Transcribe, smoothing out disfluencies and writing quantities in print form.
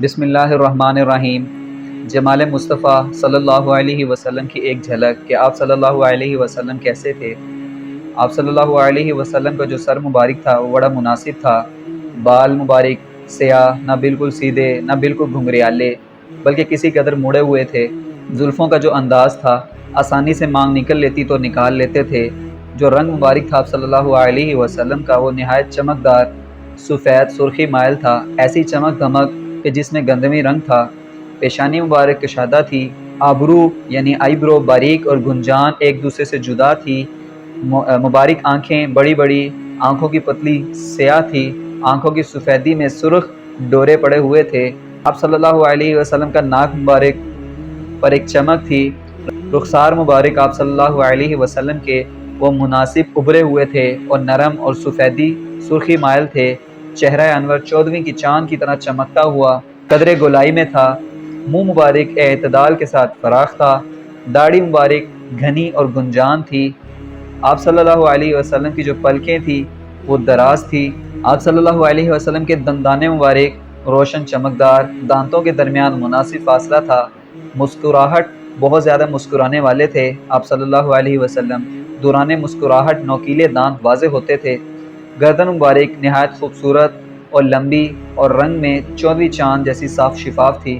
بسم اللہ الرحمن الرحیم۔ جمال مصطفیٰ صلی اللہ علیہ وسلم کی ایک جھلک کہ آپ صلی اللہ علیہ وسلم کیسے تھے۔ آپ صلی اللہ علیہ وسلم کا جو سر مبارک تھا وہ بڑا مناسب تھا، بال مبارک سیاہ، نہ بالکل سیدھے نہ بالکل گھنگریالے بلکہ کسی قدر مڑے ہوئے تھے۔ زلفوں کا جو انداز تھا آسانی سے مانگ نکل لیتی تو نکال لیتے تھے۔ جو رنگ مبارک تھا آپ صلی اللہ علیہ وسلم کا وہ نہایت چمکدار سفید سرخی مائل تھا، ایسی چمک دھمک کہ جس میں گندمی رنگ تھا۔ پیشانی مبارک کشادہ تھی، آبرو یعنی آئی برو باریک اور گنجان ایک دوسرے سے جدا تھی۔ مبارک آنکھیں بڑی بڑی، آنکھوں کی پتلی سیاہ تھی، آنکھوں کی سفیدی میں سرخ ڈورے پڑے ہوئے تھے۔ آپ صلی اللہ علیہ وسلم کا ناک مبارک پر ایک چمک تھی۔ رخسار مبارک آپ صلی اللہ علیہ وسلم کے وہ مناسب ابھرے ہوئے تھے اور نرم اور سفیدی سرخی مائل تھے۔ چہرہ انور 14ویں کی چاند کی طرح چمکتا ہوا قدرے گولائی میں تھا۔ منہ مبارک اعتدال کے ساتھ فراخ تھا، داڑھی مبارک گھنی اور گنجان تھی۔ آپ صلی اللہ علیہ وسلم کی جو پلکیں تھی وہ دراز تھی۔ آپ صلی اللہ علیہ وسلم کے دندانے مبارک روشن چمکدار، دانتوں کے درمیان مناسب فاصلہ تھا۔ مسکراہٹ بہت زیادہ مسکرانے والے تھے آپ صلی اللہ علیہ وسلم، دوران مسکراہٹ نوکیلے دانت واضح ہوتے تھے۔ گردن مبارک نہایت خوبصورت اور لمبی اور رنگ میں 14ویں چاند جیسی صاف شفاف تھی۔